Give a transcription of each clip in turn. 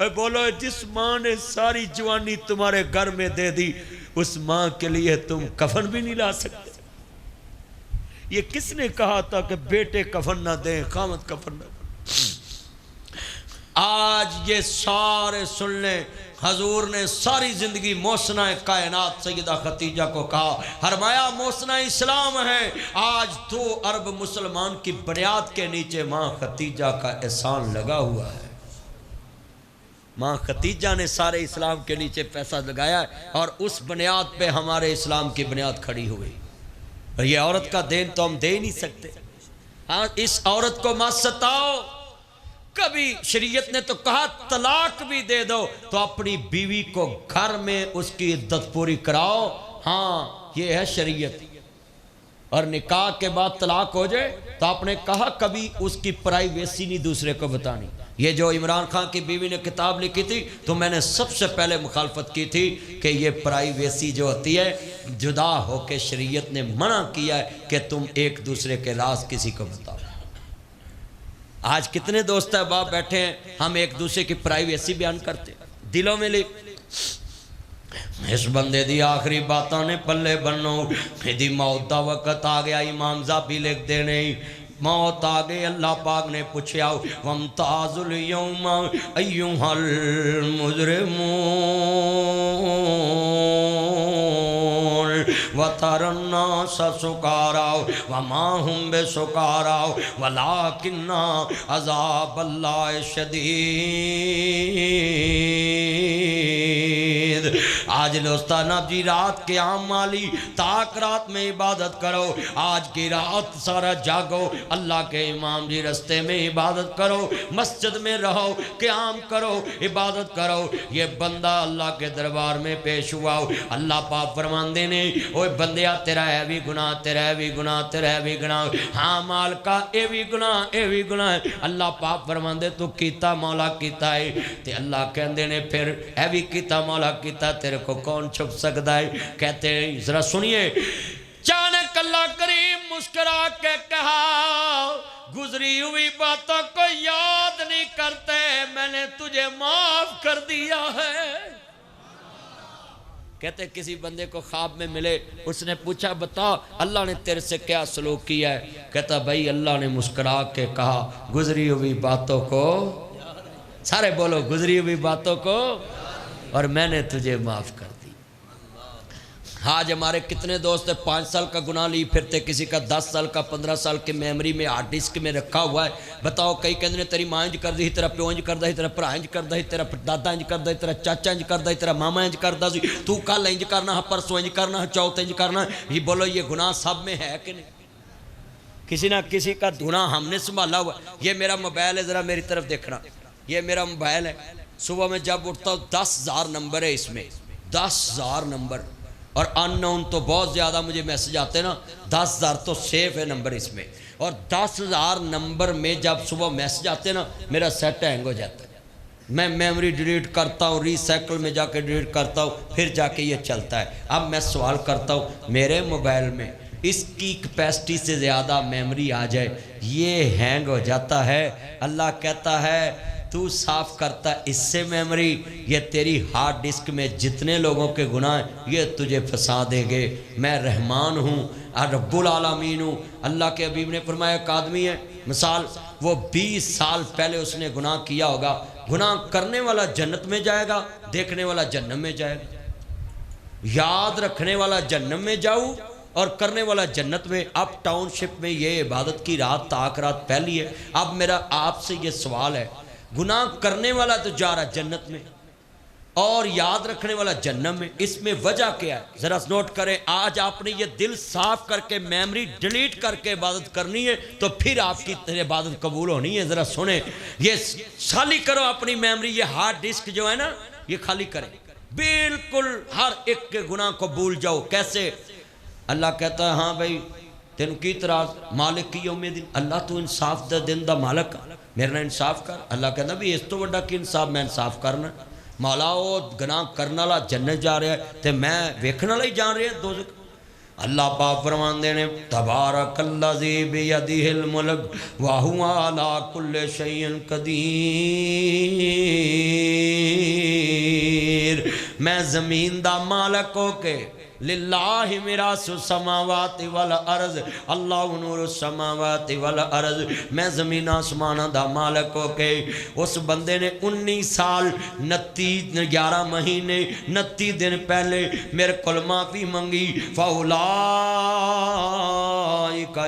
اے بولو جس ماں نے ساری جوانی تمہارے گھر میں دے دی اس ماں کے لیے تم کفن بھی نہیں لا سکتے؟ یہ کس نے کہا تھا کہ بیٹے کفن نہ دیں خامد کفن نہ دیں؟ آج یہ سارے سن لیں، حضور نے ساری زندگی محسنہ کائنات سیدہ خدیجہ کو کہا، فرمایا محسنہ اسلام ہے، آج 2 ارب مسلمان کی بنیاد کے نیچے ماں خدیجہ کا احسان لگا ہوا ہے۔ ماں خدیجہ نے سارے اسلام کے نیچے پیسہ لگایا اور اس بنیاد پہ ہمارے اسلام کی بنیاد کھڑی ہوئی، اور یہ عورت کا دین تو ہم دے ہی نہیں سکتے۔ ہاں اس عورت کو مت ستاؤ، کبھی شریعت نے تو کہا طلاق بھی دے دو تو اپنی بیوی کو گھر میں اس کی عدت پوری کراؤ، ہاں یہ ہے شریعت۔ اور نکاح کے بعد طلاق ہو جائے تو آپ نے کہا کبھی اس کی پرائیویسی نہیں دوسرے کو بتانی۔ یہ جو عمران خان کی بیوی نے کتاب لکھی تھی تو میں نے سب سے پہلے مخالفت کی تھی کہ یہ پرائیویسی جو ہوتی ہے جدا ہو کے شریعت نے منع کیا ہے کہ تم ایک دوسرے کے راز کسی کو بتاؤ۔ آج کتنے دوست احباب بیٹھے ہیں، ہم ایک دوسرے کی پرائیویسی بیان کرتے ہیں، دلوں میں لے اس بندے دی آخری باتاں نے پلے بنو، میری موت دا وقت آ گیا، امام زابی لکھ دے نہیں، موت آگئے، اللہ پاک نے پوچھا وَامْتَازُ الْيَوْمَ أَيُّهَا الْمُجْرِمُونَ وَتَرَى النَّاسَ سُكَارَىٰ وَمَا هُمْ بِسُكَارَىٰ وَلَٰكِنَّ عَذَابَ اللَّهِ شَدِيدٌ۔ آج دوستانہ جی رات قیام مالی تاک رات میں عبادت کرو، آج کی رات سارا جاگو، اللہ کے امام جی رستے میں عبادت کرو، مسجد میں رہو، قیام کرو، عبادت کرو۔ یہ بندہ اللہ کے دربار میں پیش ہوا، اللہ پاک فرماندے نے اوے بندیا تیرا ہے بھی گناہ، تیرا ہے بھی گناہ، تیرا ہے بھی گناہ، ہاں مال کا اے بھی گناہ، اے بھی گناہ ہے۔ اللہ پاک فرماندے تو کیتا مولا کیتا ہے، تے اللہ کہندے نے پھر اے بھی کیتا مولا کیتا، تیرے کو کون چھپ سکتا ہے؟ کہتے ہیں ذرا سنیے، چانک اللہ کریم مسکرا کے کہا گزری ہوئی باتوں کو یاد نہیں کرتے، میں نے تجھے معاف کر دیا ہے۔ کہتے کسی بندے کو خواب میں ملے، اس نے پوچھا بتا اللہ نے تیرے سے کیا سلوک کیا ہے؟ کہتا بھائی اللہ نے مسکرا کے کہا گزری ہوئی باتوں کو، سارے بولو گزری ہوئی باتوں کو، اور میں نے تجھے معاف کر دی۔ آج ہمارے کتنے دوست 5 سال کا گناہ لی پھرتے، کسی کا 10 سال کا 15 سال کے میموری میں ہارڈ ڈسک میں رکھا ہوا ہے۔ بتاؤ کئی کہندے نے تیری ماں انج کر دی، تیرا پیو انج کردا سی، تیرا بھرا انج کردا سی، تیرا دادا انج کردا سی، تیرا چاچا انج کردا سی، تیرا ماما انج کردا سی، تو کل انج کرنا ہے، پرسوں انج کرنا ہے، چوتھ انج کرنا ہے۔ یہ بولو یہ گناہ سب میں ہے کہ نہیں؟ کسی نہ کسی کا گناہ ہم نے سنبھالا ہوا۔ یہ میرا موبائل ہے، ذرا میری طرف دیکھنا، یہ میرا موبائل ہے۔ صبح میں جب اٹھتا ہوں 10,000 نمبر ہے اس میں، 10,000 نمبر، اور ان نون تو بہت زیادہ مجھے میسج آتے ہیں نا، 10,000 تو سیف ہے نمبر اس میں، اور 10,000 نمبر میں جب صبح میسج آتے ہیں نا میرا سیٹ ہینگ ہو جاتا ہے، میں میموری ڈیلیٹ کرتا ہوں، ری سائیکل میں جا کے ڈیلیٹ کرتا ہوں، پھر جا کے یہ چلتا ہے۔ اب میں سوال کرتا ہوں میرے موبائل میں اس کی کیپیسٹی سے زیادہ میموری آ جائے یہ ہینگ ہو جاتا ہے۔ اللہ کہتا ہے تو صاف کرتا اس سے میموری، یہ تیری ہارڈ ڈسک میں جتنے لوگوں کے گناہ ہیں یہ تجھے پھنسا دیں گے۔ میں رحمان ہوں، رب العالمین ہوں۔ اللہ کے حبیب نے فرمایا ایک آدمی ہے مثال، وہ 20 سال پہلے اس نے گناہ کیا ہوگا، گناہ کرنے والا جنت میں جائے گا، دیکھنے والا جہنم میں جائے گا۔ یاد رکھنے والا جہنم میں جاؤ اور کرنے والا جنت میں۔ اب ٹاؤن شپ میں یہ عبادت کی رات تاک رات پہلی ہے۔ اب میرا آپ سے یہ سوال ہے، گناہ کرنے والا تو جا رہا جنت میں اور یاد رکھنے والا جہنم میں، اس میں وجہ کیا ہے؟ ذرا نوٹ کریں۔ آج آپ نے یہ دل صاف کر کے میموری ڈیلیٹ کر کے عبادت کرنی ہے تو پھر آپ کی عبادت قبول ہونی ہے۔ ذرا سنیں، یہ خالی کرو اپنی میموری، یہ ہارڈ ڈسک جو ہے نا یہ خالی کریں، بالکل ہر ایک کے گناہ کو بھول جاؤ۔ کیسے؟ اللہ کہتا ہے ہاں بھائی تین کی اعتراض، مالک کی یوم دن، اللہ تو انصاف دا دن دا مالک، میرے نے انصاف کر۔ اللہ کہتا بھی اس تو بڑا کی انصاف میں انصاف کرنا، مولا وہ گناہ کرنا والا جنت جا رہا ہے تے میں ویکھنا والا ہی جان رہا ہے دوزخ۔ اللہ پاک فرماندے نے تبارک الذی بیدہ الملک وہو علی کل شیء قدیر، میں زمین دا مالک ہو کے للہ میراث السماوات والارض، اللہ نور السماوات والارض، میں زمین آسمانہ دا مالک ہو کے اس بندے نے 19 سال 11 مہینے 29 دن پہلے میرے کل معافی منگی، فَأُولَٰئِکَ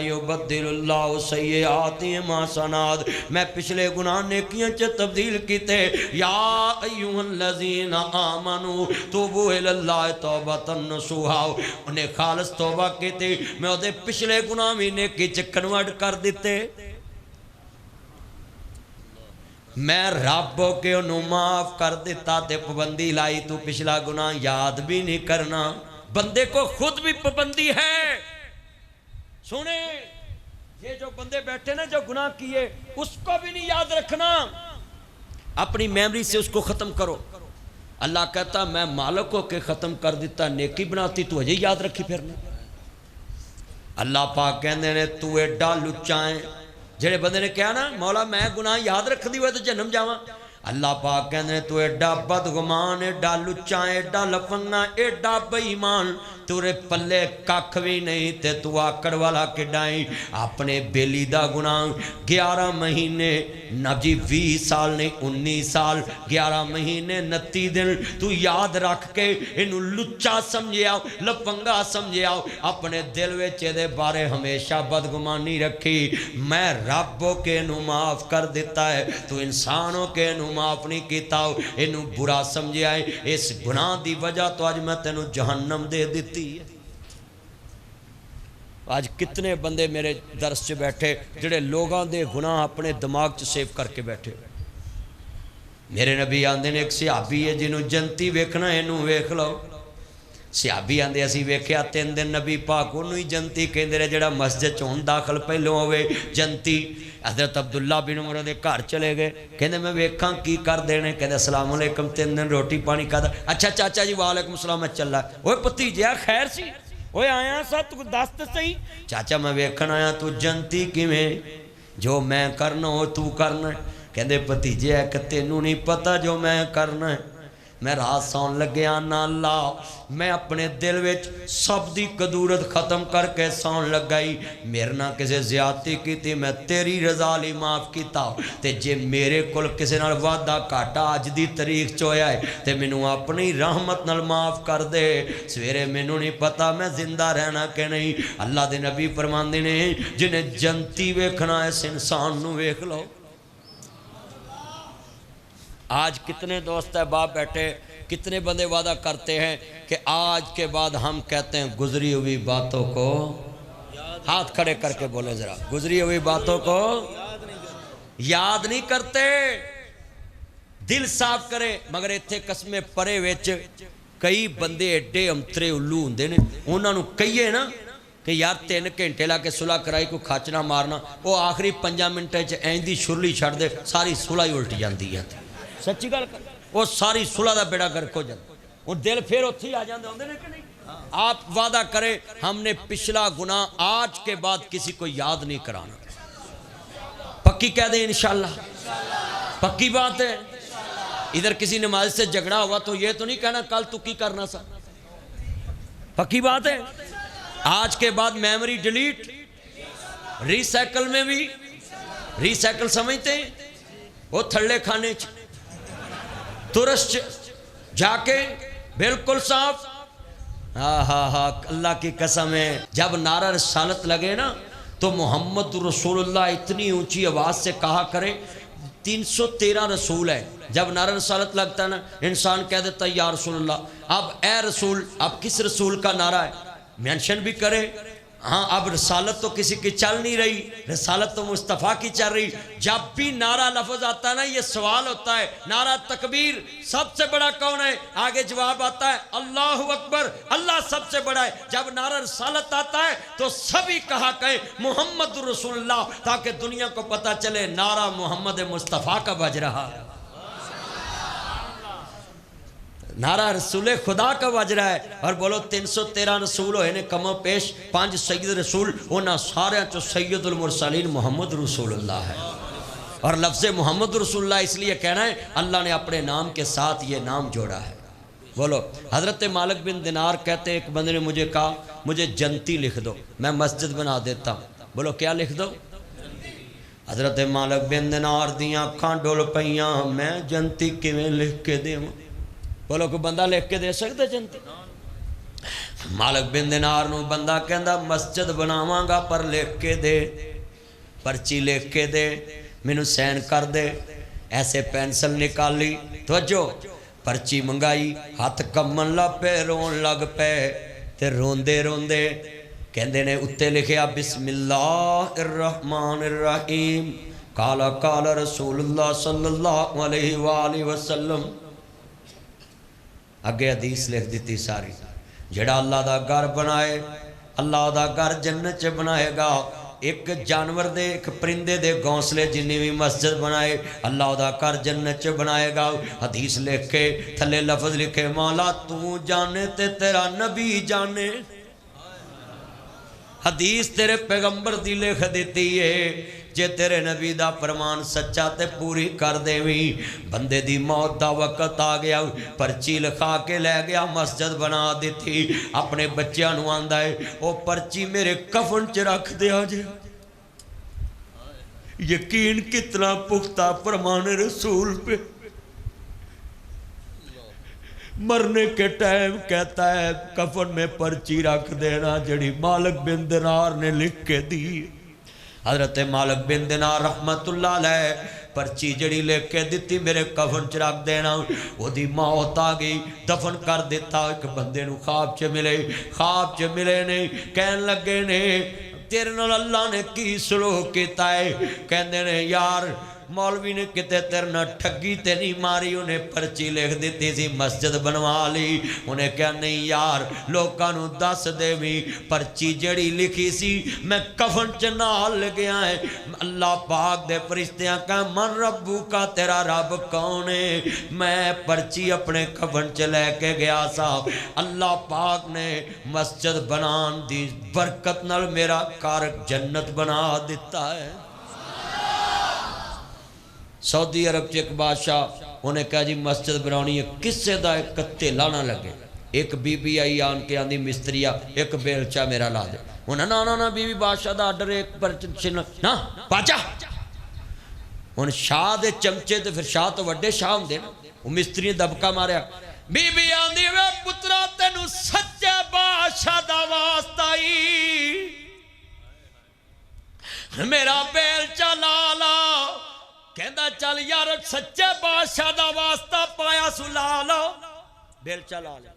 یُبَدِّلُ اللَّهُ سَیِّئَاتِہِمْ حَسَنَات، میں پچھلے گناہ نیکیاں چ تبدیل کیتے، یا ایھا الذین آمنوا توبوا الی اللہ توبۃ نصوحا، انہیں خالص توبہ کیتے، میں وہ پچھلے گناہ بھی نیکی چ کنورٹ کر دیتے، میں رب کے انہوں معاف کر دیتا تے پابندی لائی تو پچھلا گناہ یاد بھی نہیں کرنا۔ بندے کو خود بھی پابندی ہے، سنیں یہ جو بندے بیٹھے نا جو گناہ کیے اس کو بھی نہیں یاد رکھنا، اپنی میموری سے اس کو ختم کرو۔ اللہ کہتا میں مالک ہو کے ختم کر دیتا، نیکی بناتی تو اجے یاد رکھی پھرنا۔ اللہ پاک کہندے نے تو ایڈا لچا ہے، جڑے بندے نے کہا نا مولا میں گناہ یاد رکھ دی ہوئے تو جنم جاواں، اللہ پاک کہندے نے تو ایڈا بدگمان، ایڈا لچا، ایڈا لفنگا، ایڈا بے ایمان، تورے پلے ککھ بھی نہیں تے تو آکڑ والا کڈائیں، اپنے بیلی دا گناہ 11 مہینے نبی 20 سال نہیں 19 سال 11 مہینے 29 دن تو یاد رکھ کے انہوں لچا سمجھے آؤ، لفنگا سمجھے آؤ، اپنے دل وچے دے بارے ہمیشہ بدگمانی رکھی، میں رب کے انہوں معاف کر دیتا ہے، تو انسانوں کے انہوں معاف نہیں کیتا ہو، انہوں برا سمجھے آئے، اس گناہ دی وجہ تو آج میں تینوں جہنم دے دیتی۔ آج کتنے بندے میرے درس سے بیٹھے جڑے لوگاں دے گناہ اپنے دماغ سے سیو کر کے بیٹھے۔ میرے نبی آندے نے ایک صحابی ہے جنہوں جنتی ویکھنا انہوں ویکھ لو، صحابی آندے اسی ویکھیا 3 دن نبی پاک انہوں ہی جنتی کہندے رہے جڑا مسجد چون داخل پہلوں ہوئے جنتی۔ حضرت عبداللہ بن عمر دے گھر چلے گئے، کہندے میں ویکھاں کی کر دینے، کہندے السلام علیکم 3 دن روٹی پانی کھادا، اچھا چاچا جی وعلیکم السلام میں چل رہا، اوہ بھتیجیا خیر سی، اوہ آیا سا تو دس تے صحیح، چاچا میں ویکھن آیا تو جنتی کیویں، جو میں کرنا ہو تو کرنا ہے، کہندے بھتیجے ہے کہ تینوں نہیں پتہ جو میں کرنا ہے، میں رات سون لگے آنا اللہ میں اپنے دل وچ سب دی قدورت ختم کر کے سون لگائی، میرے نہ کسے زیادتی کی تھی میں تیری رضا لی معاف کیتا، تے جے میرے کل کسے نال وعدہ کاٹا اج دی تاریخ چویا ہے تے مینوں اپنی رحمت نال معاف کر دے، سویرے مینوں نہیں پتا میں زندہ رہنا کہ نہیں۔ اللہ دے نبی فرماندے نے جنہیں جنتی ویکھنا اس انسان نو ویکھ لو۔ آج کتنے دوست احباب بیٹھے، کتنے بندے وعدہ کرتے ہیں کہ آج کے بعد ہم کہتے ہیں گزری ہوئی باتوں کو، ہاتھ کھڑے کر کے بولے ذرا، گزری ہوئی باتوں کو یاد نہیں کرتے، دل صاف کرے، مگر اتھے قسم پرے ویچ کئی بندے ایڈے امترے الو ہوندے نے، انہاں نوں کہیے نا کہ یار 3 گھنٹے لا کے صلح کرائی کو کھاچنا مارنا، وہ آخری 5 منٹے چ ایندی شرلی چھڑ دے ساری صلح ہی الٹ جاندی ہے، سچی گل کر وہ ساری صلح دا بیڑا گرک ہو جاتا، وہ دل پھر اتھی آ جاندے ہوندے نے کہ نہیں۔ آپ وعدہ کریں ہم نے پچھلا گناہ آج کے بعد کسی کو یاد نہیں کرانا، پکی کہہ دیں انشاءاللہ، پکی بات ہے۔ ادھر کسی نماز سے جھگڑا ہوا تو یہ تو نہیں کہنا کل تو کی کرنا سا، پکی بات ہے۔ آج کے بعد میموری ڈیلیٹ، ری سائیکل میں بھی، ری سائیکل سمجھتے ہیں وہ تھڑے کھانے ترس جا کے بالکل صاف، اللہ کی قسم ہے جب نعرہ رسالت لگے نا تو محمد رسول اللہ اتنی اونچی آواز سے کہا کرے، 313 رسول ہے، جب نعرہ رسالت لگتا ہے نا انسان کہہ دیتا ہے یا رسول اللہ، اب اے رسول، اب کس رسول کا نعرہ ہے مینشن بھی کرے، ہاں اب رسالت تو کسی کی چل نہیں رہی، رسالت تو مصطفیٰ کی چل رہی، جب بھی نعرہ لفظ آتا ہے نا یہ سوال ہوتا ہے نعرہ تکبیر سب سے بڑا کون ہے، آگے جواب آتا ہے اللہ اکبر، اللہ سب سے بڑا ہے، جب نعرہ رسالت آتا ہے تو سبھی کہا کہیں محمد رسول اللہ، تاکہ دنیا کو پتا چلے نعرہ محمد مصطفیٰ کا بج رہا ہے۔ نعرہ رسول خدا کا بج رہا ہے اور بولو 313 رسول ہوئے نے کم و پیش 5 سید رسول انہاں سارے چو سید المرسلین محمد رسول اللہ ہے. اور لفظ محمد رسول اللہ اس لیے کہنا ہے اللہ نے اپنے نام کے ساتھ یہ نام جوڑا ہے. بولو حضرت مالک بن دینار کہتے ایک بندے نے مجھے کہا مجھے جنتی لکھ دو میں مسجد بنا دیتا ہوں. بولو کیا لکھ دو؟ حضرت مالک بن دینار دیاں اکھاں ڈول پیاں میں جنتی کیویں لکھ کے دوں؟ بولو کوئی بندہ لکھ کے دے سکتا جنتی؟ مالک بن دینار نو بندہ کہندا مسجد بناواں گا پر لکھ کے دے، پرچی لکھ کے دے، مینوں سین کر دے. ایسے پینسل نکالی توجہ پرچی منگائی ہاتھ کمن لا پے رون لگ پے تے روندے روندے کہندے نے اتے لکھیا بسم اللہ الرحمن الرحیم قال قال رسول اللہ صلی اللہ علیہ وآلہ وسلم. اگے حدیث لکھ دیتی ساری جڑا اللہ دا گھر بنائے اللہ دا گھر جنت چ بنائے گا. ایک جانور دے ایک پرندے دے گھونسلے جنی بھی مسجد بنائے اللہ دا گھر جنت چ بنائے گا. حدیث لکھ کے تھلے لفظ لکھے مولا تو جانے تے تیرا نبی جانے. حدیث تیرے پیغمبر دی لکھ دیتی ہے جے تیرے نبی دا فرمان سچا تے پوری کر دے وی. بندے دی موت دا وقت آ گیا پرچی لکھا کے لے گیا مسجد بنا دیتی. اپنے بچیاں نو آندا ہے او پرچی میرے کفن چ رکھ دیا جے. یقین کتنا پختہ فرمان رسول پہ. مرنے کے ٹائم کہتا ہے کفن میں پرچی رکھ دینا جڑی مالک بن دینار نے لکھ کے دی. حضرت مالک بن دینار رحمت اللہ علیہ پرچی جڑی لکھ کے دیتی میرے کفن چ رکھ دینا. وہ دی موت آ گئی دفن کر دیتا. ایک بندے نو خواب چ ملے نہیں کہن لگے نے تیرے نال اللہ نے کی سلوک کیتا ہے. کہندے نے یار مولوی نے کتے تیرے نہ ٹھگی تے نہیں ماری انہیں پرچی لکھ دیتی سی مسجد بنوا لی. انہیں کہا نہیں یار لوکاں نو دس دے بھی پرچی جڑی لکھی سی میں کفن چ نال لگیا ہے. اللہ پاک دے فرشتیاں کہا من ربو کا تیرا رب کون ہے؟ میں پرچی اپنے کفن چ لے کے گیا سا. اللہ پاک نے مسجد بنان دی برکت نال میرا گھر جنت بنا دیتا ہے. سعودی عرب چ ایک بادشاہ انہیں کہا جی مسجد بنانی ہے کسے دا ایک کتے لانا لگے. ایک بی بی آئی آن کے آندھی مستریا ایک بیلچہ میرا لا دے. انہیں نا بی بی بادشاہ دا آڈر ایک پر نا بادشاہ انہیں شاہ دے چمچے دے پھر شاہ تو وڈے شاہ ہوں دے نا. وہ مستری دبکہ ماریا بی بی آندھی وے پترا تینو سچے بادشاہ دا واسطائی میرا بیلچہ لالا. کہندا چل یار سچے بادشاہ دا واسطہ پایا سو لا لو بیلچہ لا لے.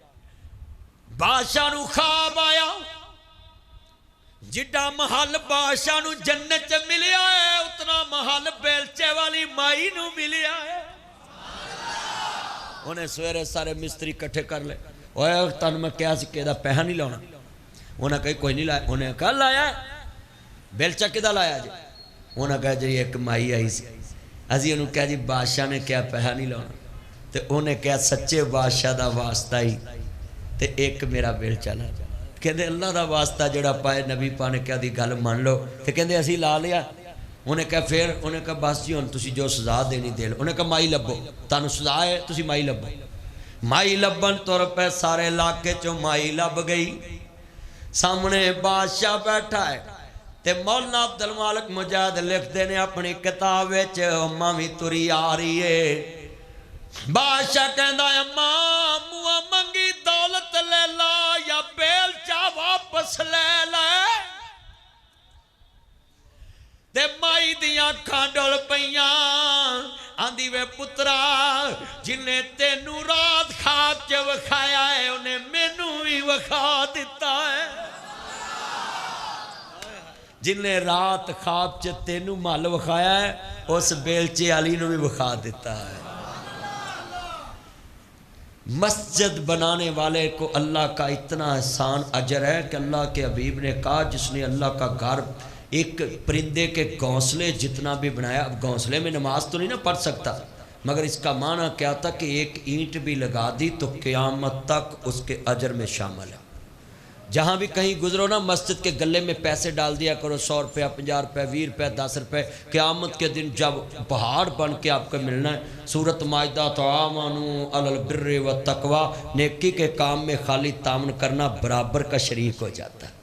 بادشاہ نو خواب آیا جڈا محل بادشاہ نو جنت چ ملیا ہے اتنا محل بیلچے والی مائی نو ملیا ہے. انہیں سویرے سارے مستری کٹھے کر لے اوے تن میں کیا سی کہ دا پیسہ نہیں لانا. انہیں کہا کوئی نہیں لایا. انہیں کہا لایا بیلچہ کدا لایا جی؟ انہیں کہا جی ایک مائی آئی سی ازی انہوں کہا جی بادشاہ نے کیا پیسہ نہیں لانا. تو انہیں کہا سچے بادشاہ دا واسطہ ہی تے ایک میرا بیلچہ لا. کہندے اللہ دا واسطہ جڑا پائے نبی پاک نے کہا دی گل مان لو. تے کہندے اسی لا لیا. انہیں کہا پھر انہیں کہا بس جی ہن تسی جو سزا دینی دے لو. انہیں کہا مائی لبو تانوں سزا ہے تسی مائی لبو. مائی لبن تر پہ سارے علاقے چوں مائی لب گئی. سامنے بادشاہ بیٹھا ہے تے مولانا عبد المالک مجاہد لکھ دینے اپنی کتاب وچ اماں وی تری آ رہی ہے. بادشاہ کہندا ہے اماں موہ منگی دولت لے لا یا بیلچہ واپس لے لے. تے مائی دیاں اکھاں ڈول پیاں آندھی وے پترا جنہیں تینوں رات خواب چ وکھایا ہے انہیں مینوں بھی وکھا دیتا ہے. جنہیں رات خواب چ تینوں مال وکھایا ہے اس بیلچے علی نو بھی وکھا دیتا ہے. مسجد بنانے والے کو اللہ کا اتنا احسان اجر ہے کہ اللہ کے حبیب نے کہا جس نے اللہ کا گھر ایک پرندے کے گھونسلے جتنا بھی بنایا. اب گھونسلے میں نماز تو نہیں نہ پڑھ سکتا مگر اس کا معنی کیا تھا کہ ایک اینٹ بھی لگا دی تو قیامت تک اس کے اجر میں شامل ہے۔ جہاں بھی کہیں گزرو نا مسجد کے گلے میں پیسے ڈال دیا کرو، 100 روپیہ 50 روپے 20 روپے 10 روپے، قیامت کے دن جب پہاڑ بن کے آپ کو ملنا ہے۔ سورۃ مائدہ تعاونوا علی البر والتقوی، نیکی کے کام میں خالی تعاون کرنا برابر کا شریک ہو جاتا ہے۔